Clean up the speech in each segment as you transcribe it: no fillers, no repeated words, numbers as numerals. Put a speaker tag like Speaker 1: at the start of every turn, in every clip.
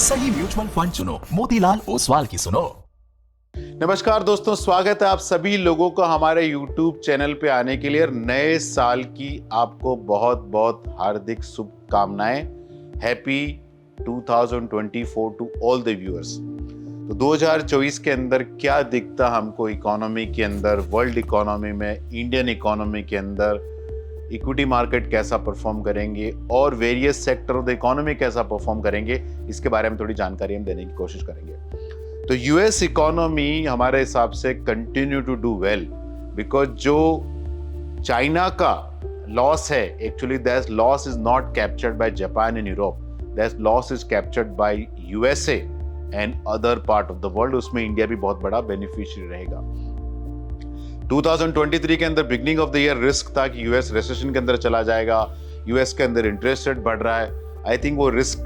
Speaker 1: सही mutual fund चुनो, मोतीलाल ओसवाल की सुनो।
Speaker 2: नमस्कार दोस्तों, स्वागत है आप सभी लोगों का हमारे YouTube चैनल पे आने के लिए। और नए साल की आपको बहुत बहुत हार्दिक शुभकामनाएं। Happy 2024 to all the viewers. तो 2024 के अंदर क्या दिखता हमको इकोनॉमी के अंदर, वर्ल्ड इकोनॉमी में, इंडियन इकोनॉमी के अंदर, इक्विटी मार्केट कैसा परफॉर्म करेंगे और various sector of the economy कैसा परफॉर्म करेंगे, इसके बारे में थोड़ी जानकारी हम देने की कोशिश करेंगे। तो यूएस इकोनॉमी हमारे हिसाब से continue to do well, because जो चाइना का लॉस है, actually that loss is not captured by Japan and Europe, that loss is captured by USA and other part of the world. उसमें India भी बहुत बड़ा बेनिफिशियरी रहेगा। 2023 के अंदर beginning of the year risk था कि यूएस रिसेशन के अंदर चला जाएगा, यूएस के अंदर इंटरेस्ट रेट बढ़ रहा है। आई थिंक वो रिस्क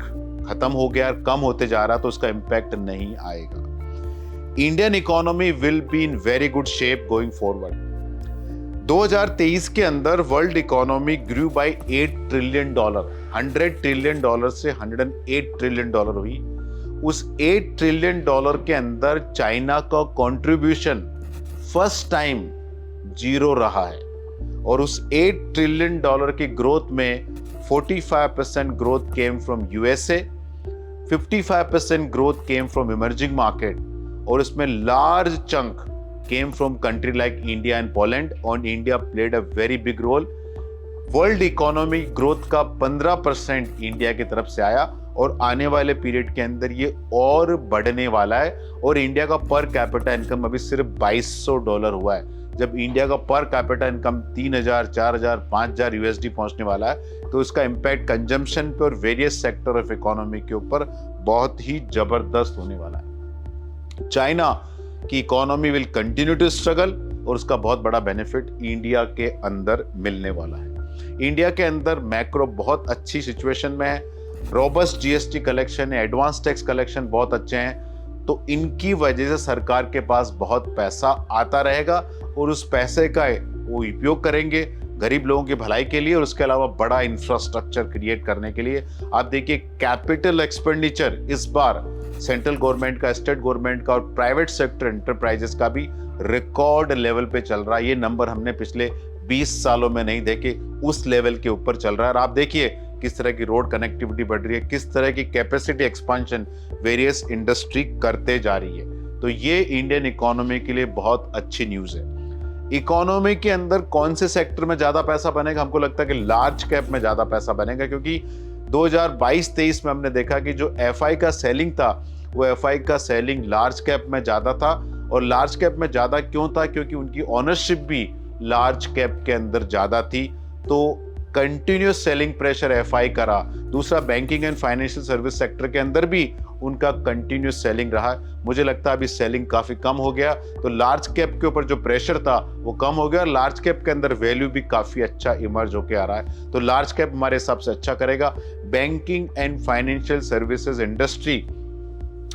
Speaker 2: खत्म हो गया, कम होते जा रहा, तो उसका इंपैक्ट नहीं आएगा। Indian economy will be in very good shape going forward. 2023 के अंदर world economy grew by $8 trillion, $100 trillion से $108 ट्रिलियन हुई। उस $8 ट्रिलियन के अंदर चाइना का कंट्रीब्यूशन फर्स्ट टाइम 0 रहा है, और उस $8 ट्रिलियन की ग्रोथ में 45% growth came from USA, 55% growth came from emerging market, और उसमें large chunk came from country like India and Poland, और India played a very big role. World economy growth का 15% इंडिया की तरफ से आया, और आने वाले पीरियड के अंदर ये और बढ़ने वाला है। और इंडिया का पर कैपिटा इनकम अभी सिर्फ $2200 हुआ है, जब इंडिया का पर कैपिटा इनकम 3000, 4000, 5000 यूएसडी पहुंचने वाला है। तो इसका इंपैक्ट कंजम्पशन पे और वेरियस सेक्टर ऑफ इकोनॉमी के ऊपर बहुत ही जबरदस्त होने वाला है। चाइना की economy will continue to struggle, और उसका बहुत बड़ा बेनिफिट इंडिया के अंदर मिलने वाला है। इंडिया के अंदर मैक्रो बहुत अच्छी सिचुएशन में है, रोबस्ट जीएसटी कलेक्शन है, एडवांस टैक्स कलेक्शन बहुत अच्छे हैं। तो इनकी वजह से सरकार के पास बहुत पैसा आता रहेगा, और उस पैसे का वो उपयोग करेंगे गरीब लोगों की भलाई के लिए, और उसके अलावा बड़ा इंफ्रास्ट्रक्चर क्रिएट करने के लिए। आप देखिए कैपिटल एक्सपेंडिचर इस बार सेंट्रल गवर्नमेंट का, स्टेट गवर्नमेंट का और प्राइवेट सेक्टर एंटरप्राइजेस का भी रिकॉर्ड लेवल पे चल रहा है। ये नंबर हमने पिछले 20 सालों में नहीं देखे, उस लेवल के ऊपर चल रहा है। और आप देखिए किस तरह की रोड कनेक्टिविटी बढ़ रही है, किस तरह की कैपेसिटी एक्सपांशन वेरियस इंडस्ट्री करते जा रही है। तो ये इंडियन इकोनॉमी के लिए बहुत अच्छी न्यूज है। इकोनॉमी के अंदर कौन से सेक्टर में ज्यादा पैसा बनेगा? हमको लगता है कि लार्ज कैप में ज्यादा पैसा बनेगा, क्योंकि 2022-23 में हमने देखा कि जो एफआई का सेलिंग था, वो एफआई का सेलिंग लार्ज कैप में ज्यादा था। और लार्ज कैप में ज्यादा क्यों था? क्योंकि उनकी ओनरशिप भी लार्ज कैप के अंदर ज्यादा थी। तो कंटिन्यूस सेलिंग प्रेशर एफआई करा। दूसरा, banking and financial service sector के अंदर भी उनका कंटिन्यूस सेलिंग रहा। मुझे लगता है अभी सेलिंग काफी कम हो गया, तो लार्ज कैप के ऊपर जो प्रेशर था वो कम हो गया। लार्ज कैप के अंदर वैल्यू भी काफी अच्छा इमर्ज होके आ रहा है, तो लार्ज कैप हमारे हिसाब से अच्छा करेगा। Banking and financial services industry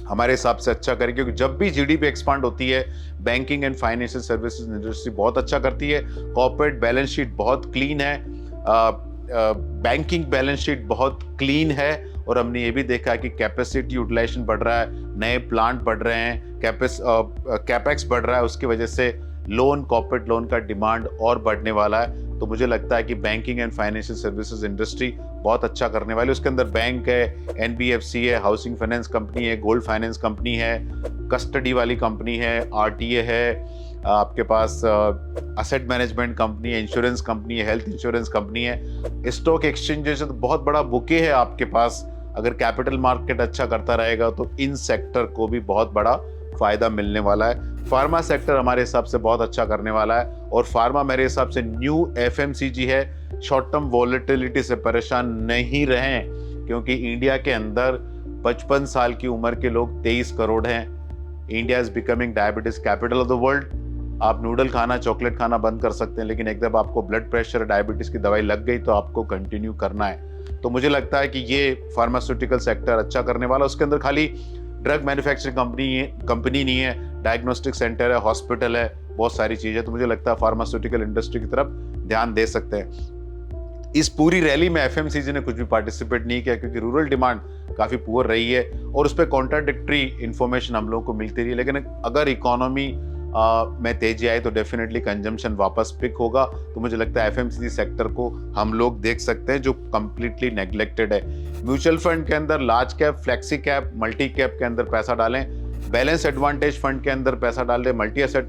Speaker 2: हमारे हिसाब से अच्छा करेगी, क्योंकि जब भी जीडीपी एक्सपांड होती है, banking and financial services industry बहुत अच्छा करती है। कॉर्पोरेट बैलेंस शीट बहुत क्लीन है, बैंकिंग बैलेंस शीट बहुत क्लीन है, और हमने ये भी देखा कि कैपेसिटी यूटिलाइजेशन बढ़ रहा है, नए प्लांट बढ़ रहे हैं, कैपेक्स बढ़ रहा है, उसकी वजह से लोन, कॉर्पोरेट लोन का डिमांड और बढ़ने वाला है। तो मुझे लगता है कि banking and financial services industry बहुत अच्छा करने वाली है। उसके अंदर बैंक है, एनबीएफसी है, हाउसिंग फाइनेंस कंपनी है, गोल्ड फाइनेंस कंपनी है, कस्टडी वाली कंपनी है, आरटीए है, आपके पास असेट मैनेजमेंट कंपनी है, इंश्योरेंस कंपनी है, हेल्थ इंश्योरेंस कंपनी है, स्टॉक एक्सचेंज जैसे तो बहुत बड़ा बुके है आपके पास। अगर कैपिटल मार्केट अच्छा करता रहेगा तो इन सेक्टर को भी बहुत बड़ा फायदा मिलने वाला है। फार्मा सेक्टर हमारे हिसाब से बहुत अच्छा करने वाला है, और फार्मा मेरे हिसाब से न्यू एफएमसीजी है। शॉर्ट टर्म वॉलेटिलिटी से परेशान नहीं रहें, क्योंकि इंडिया के अंदर 55 साल की उम्र के लोग 23 करोड़ हैं। India is becoming diabetes capital of the world. आप नूडल खाना, चॉकलेट खाना बंद कर सकते हैं, लेकिन एकदम आपको ब्लड प्रेशर, डायबिटीज की दवाई लग गई तो आपको कंटिन्यू करना है। तो मुझे लगता है कि ये फार्मास्यूटिकल सेक्टर अच्छा करने वाला। उसके अंदर खाली ड्रग मैन्युफैक्चरिंग कंपनी नहीं है, डायग्नोस्टिक सेंटर है, हॉस्पिटल है, बहुत सारी चीजें। तो मुझे लगता है फार्मास्यूटिकल इंडस्ट्री की तरफ ध्यान दे सकते हैं। इस पूरी रैली में एफएमसीजी ने कुछ भी पार्टिसिपेट नहीं किया क्योंकि रूरल डिमांड काफ़ी पुअर रही है और उस पर कॉन्ट्राडिक्टरी इन्फॉर्मेशन हम लोगों को मिलती रही है। लेकिन अगर इकोनॉमी में तेजी आई तो डेफिनेटली कंजम्पशन वापस पिक होगा। तो मुझे लगता है एफएमसीजी सेक्टर को हम लोग देख सकते हैं जो कंप्लीटली नेग्लेक्टेड है। म्यूचुअल फंड के अंदर large cap, flexi cap, multi cap के अंदर पैसा डालें, बैलेंस एडवांटेज फंड के अंदर पैसा डाल दें, मल्टी एसेट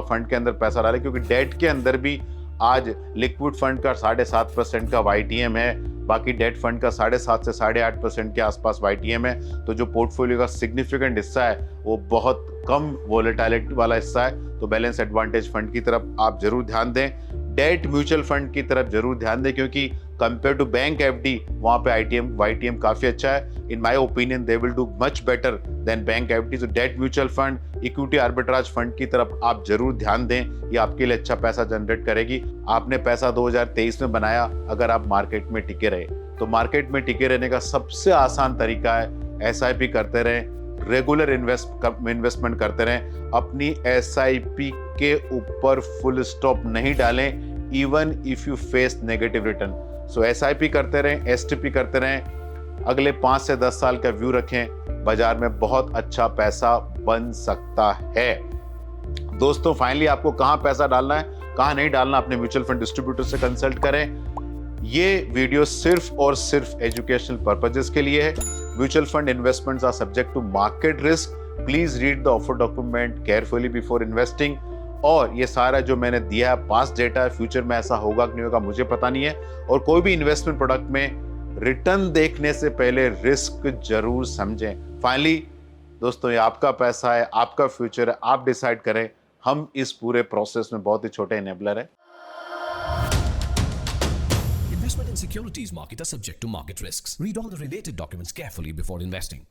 Speaker 2: फंड के अंदर पैसा डालें क्योंकि डेट के अंदर भी आज लिक्विड फंड का 7.5% का YTM है, बाकी डेट फंड का 7.5 से 8.5% के आसपास YTM है। तो जो पोर्टफोलियो का सिग्निफिकेंट हिस्सा है वो बहुत कम वोलेटिलिटी वाला हिस्सा है। तो बैलेंस एडवांटेज फंड की तरफ आप जरूर ध्यान दें, डेट म्यूचुअल फंड की तरफ जरूर ध्यान दें क्योंकि कंपेयर टू बैंक FD वहाँ पे YTM काफी अच्छा है। In my opinion they will do much better than bank FD। तो debt mutual fund, equity arbitrage fund की तरफ आप जरूर ध्यान दें, ये आपके लिए अच्छा पैसा जनरेट करेगी। आपने पैसा 2023 में बनाया, अगर आप मार्केट में टिके रहे तो मार्केट में टिके रहने का सबसे आसान तरीका है SIP करते रहें, रेगुलर इन्वेस्टमेंट करते रहें। अपनी SIP के ऊपर फुल स्टॉप नहीं डालें even if you face negative return. So SIP करते रहें, STP करते रहें, अगले 5 से 10 साल का व्यू रखें, बाजार में बहुत अच्छा पैसा बन सकता है। दोस्तों फाइनली आपको कहां पैसा डालना है, कहां नहीं डालना, अपने म्यूचुअल फंड डिस्ट्रीब्यूटर से कंसल्ट करें। ये वीडियो सिर्फ और सिर्फ एजुकेशनल पर्पसेस के लिए है। Mutual fund investments are subject to market risk. Please read the offer document carefully before investing. और ये सारा जो मैंने दिया है पास्ट डेटा है, फ्यूचर में ऐसा होगा कि नहीं होगा मुझे पता नहीं है। और कोई भी इन्वेस्टमेंट प्रोडक्ट में रिटर्न देखने से पहले रिस्क जरूर समझें। फाइनली दोस्तों ये आपका पैसा है, आपका फ्यूचर है, आप डिसाइड करें। हम इस पूरे प्रोसेस में बहुत ही छोटे इनेबलर है।
Speaker 3: Investment in securities market are subject to market risks. Read all the related documents carefully before investing.